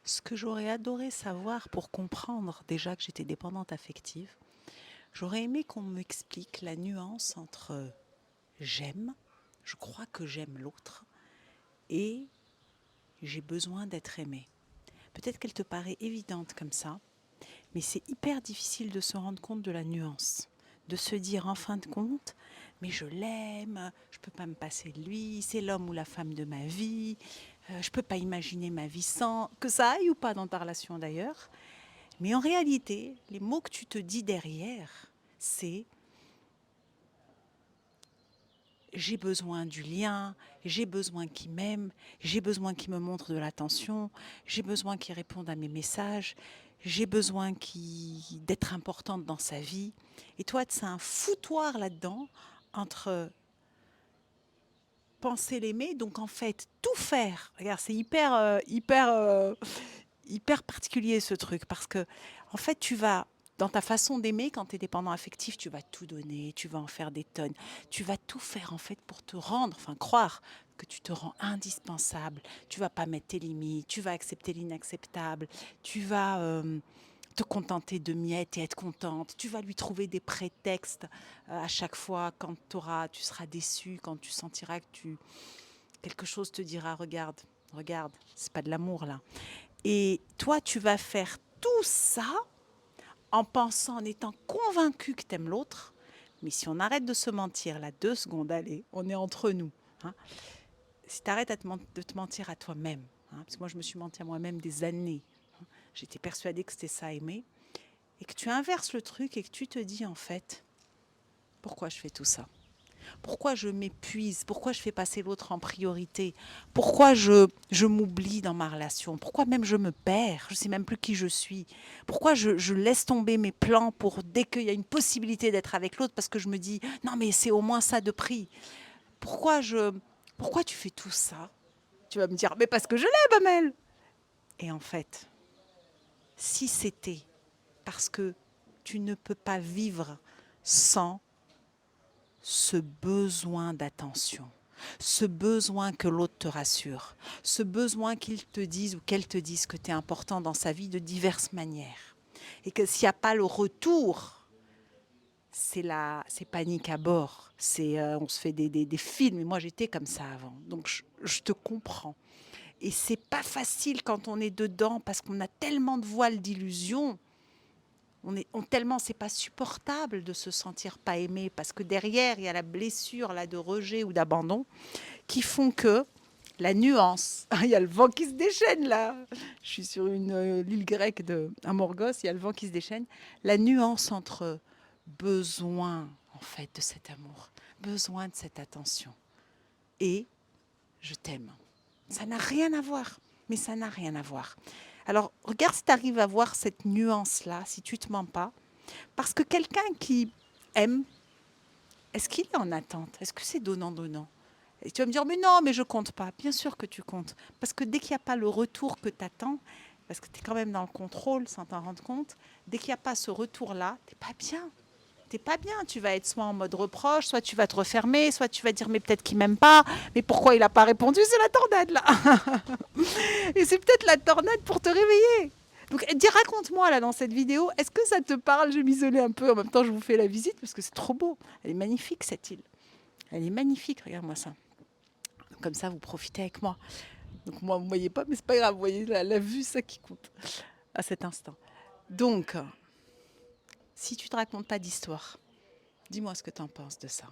Ce que j'aurais adoré savoir pour comprendre déjà que j'étais dépendante affective, j'aurais aimé qu'on m'explique la nuance entre j'aime, je crois que j'aime l'autre, et j'ai besoin d'être aimée. Peut-être qu'elle te paraît évidente comme ça, mais c'est hyper difficile de se rendre compte de la nuance, de se dire en fin de compte, mais je l'aime, je ne peux pas me passer de lui, c'est l'homme ou la femme de ma vie, je ne peux pas imaginer ma vie sans, que ça aille ou pas dans ta relation d'ailleurs. Mais en réalité, les mots que tu te dis derrière, c'est j'ai besoin du lien, j'ai besoin qu'il m'aime, j'ai besoin qu'il me montre de l'attention, j'ai besoin qu'il réponde à mes messages, j'ai besoin d'être importante dans sa vie. Et toi, c'est un foutoir là-dedans entre penser l'aimer, donc en fait tout faire. Regarde, c'est hyper particulier ce truc parce que en fait tu vas dans ta façon d'aimer, quand tu es dépendant affectif, tu vas tout donner, tu vas en faire des tonnes, tu vas tout faire en fait pour te rendre, enfin croire que tu te rends indispensable, tu vas pas mettre tes limites, tu vas accepter l'inacceptable, tu vas te contenter de miettes et être contente, tu vas lui trouver des prétextes à chaque fois quand tu seras déçu, quand tu sentiras que quelque chose te dira regarde, c'est pas de l'amour là. Et toi, tu vas faire tout ça en pensant, en étant convaincu que tu aimes l'autre. Mais si on arrête de se mentir, là, 2 secondes, allez, on est entre nous. Hein. Si tu arrêtes de te mentir à toi-même, parce que moi, je me suis menti à moi-même des années. J'étais persuadée que c'était ça, aimer. Et que tu inverses le truc et que tu te dis, en fait, pourquoi je fais tout ça? Pourquoi je m'épuise? Pourquoi je fais passer l'autre en priorité? Pourquoi je m'oublie dans ma relation? Pourquoi même je me perds? Je ne sais même plus qui je suis. Pourquoi je laisse tomber mes plans pour dès qu'il y a une possibilité d'être avec l'autre parce que je me dis non mais c'est au moins ça de prix. Pourquoi pourquoi tu fais tout ça? Tu vas me dire mais parce que je l'aime Amel. Et en fait, si c'était parce que tu ne peux pas vivre sans ce besoin d'attention, ce besoin que l'autre te rassure, ce besoin qu'il te dise ou qu'elle te dise que tu es important dans sa vie de diverses manières. Et que s'il n'y a pas le retour, c'est panique à bord. On se fait des films. Et moi, j'étais comme ça avant. Donc, je te comprends. Et c'est pas facile quand on est dedans parce qu'on a tellement de voiles d'illusions tellement c'est pas supportable de se sentir pas aimé parce que derrière il y a la blessure là de rejet ou d'abandon qui font que la nuance, il y a le vent qui se déchaîne là. Je suis sur l'île grecque de à Morgos, il y a le vent qui se déchaîne. La nuance entre besoin en fait de cet amour, besoin de cette attention et je t'aime. Ça n'a rien à voir, mais ça n'a rien à voir. Alors regarde si tu arrives à voir cette nuance là, si tu te mens pas. Parce que quelqu'un qui aime, est-ce qu'il est en attente? Est-ce que c'est donnant-donnant? Et tu vas me dire, mais non, mais je compte pas. Bien sûr que tu comptes. Parce que dès qu'il n'y a pas le retour que tu attends, parce que tu es quand même dans le contrôle sans t'en rendre compte, dès qu'il n'y a pas ce retour-là, tu n'es pas bien. T'es pas bien, tu vas être soit en mode reproche, soit tu vas te refermer, soit tu vas dire mais peut-être qu'il m'aime pas, mais pourquoi il n'a pas répondu, c'est la tornade là. Et c'est peut-être la tornade pour te réveiller. Donc dis, raconte-moi là dans cette vidéo, est-ce que ça te parle? Je vais m'isoler un peu, en même temps je vous fais la visite parce que c'est trop beau. Elle est magnifique cette île. Elle est magnifique, regarde-moi ça. Donc, comme ça vous profitez avec moi. Donc moi vous ne voyez pas, mais c'est pas grave, vous voyez la vue, ça qui compte à cet instant. Donc, si tu te racontes pas d'histoire, dis-moi ce que tu en penses de ça.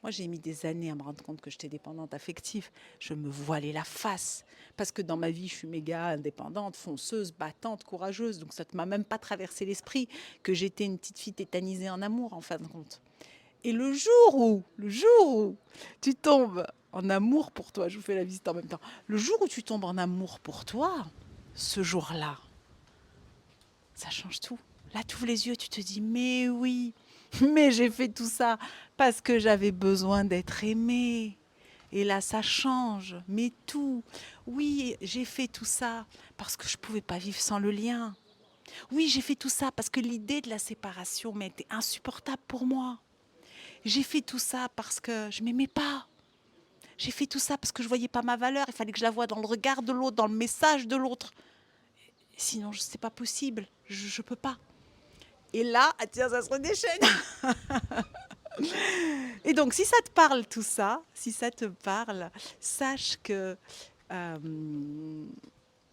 Moi, j'ai mis des années à me rendre compte que j'étais dépendante affective. Je me voilais la face. Parce que dans ma vie, je suis méga indépendante, fonceuse, battante, courageuse. Donc ça ne m'a même pas traversé l'esprit que j'étais une petite fille tétanisée en amour, en fin de compte. Et le jour où tu tombes en amour pour toi, je vous fais la visite en même temps, le jour où tu tombes en amour pour toi, ce jour-là, ça change tout. Là, tu ouvres les yeux, tu te dis, mais oui, mais j'ai fait tout ça parce que j'avais besoin d'être aimée. Et là, ça change, mais tout. Oui, j'ai fait tout ça parce que je ne pouvais pas vivre sans le lien. Oui, j'ai fait tout ça parce que l'idée de la séparation m'était insupportable pour moi. J'ai fait tout ça parce que je m'aimais pas. J'ai fait tout ça parce que je voyais pas ma valeur. Il fallait que je la voie dans le regard de l'autre, dans le message de l'autre. Sinon, c'est pas possible. Je peux pas. Et là, ah tiens, ça se redéchaîne. Et donc, si ça te parle tout ça, si ça te parle, sache que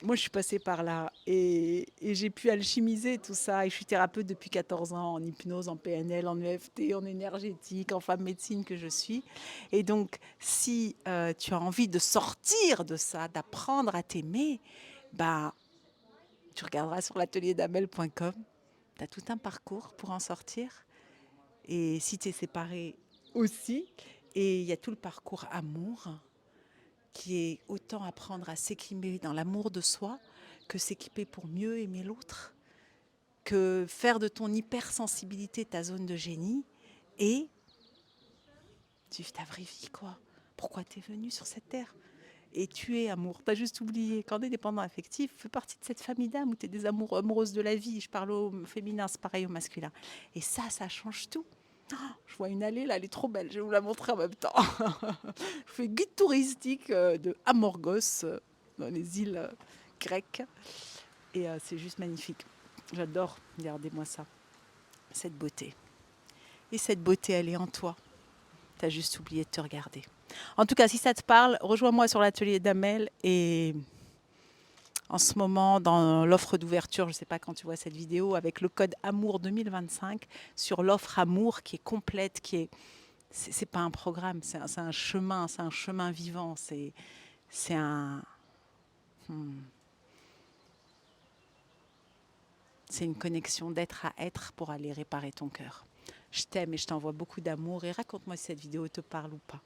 moi, je suis passée par là et j'ai pu alchimiser tout ça. Et je suis thérapeute depuis 14 ans en hypnose, en PNL, en EFT, en énergétique, en femme médecine que je suis. Et donc, si tu as envie de sortir de ça, d'apprendre à t'aimer, bah, tu regarderas sur l'atelierdamel.com. Tu as tout un parcours pour en sortir. Et si tu es séparé aussi, et il y a tout le parcours amour qui est autant apprendre à s'équiper dans l'amour de soi que s'équiper pour mieux aimer l'autre, que faire de ton hypersensibilité ta zone de génie et vivre ta vraie vie, quoi. Pourquoi tu es venu sur cette terre? Et tu es amour. Tu as juste oublié. Quand on est dépendant affectif, fais partie de cette famille d'âmes où tu es des amoureuses de la vie. Je parle au féminin, c'est pareil au masculin. Et ça change tout. Oh, je vois une allée là, elle est trop belle. Je vais vous la montrer en même temps. Je fais guide touristique de Amorgos, dans les îles grecques. Et c'est juste magnifique. J'adore. Regardez-moi ça. Cette beauté. Et cette beauté, elle est en toi. Tu as juste oublié de te regarder. En tout cas, si ça te parle, rejoins-moi sur l'atelier d'Amel. Et en ce moment, dans l'offre d'ouverture, je ne sais pas quand tu vois cette vidéo, avec le code Amour 2025, sur l'offre Amour qui est complète, qui est... C'est pas un programme, c'est un chemin vivant. C'est un... C'est une connexion d'être à être pour aller réparer ton cœur. Je t'aime et je t'envoie beaucoup d'amour et raconte-moi si cette vidéo te parle ou pas.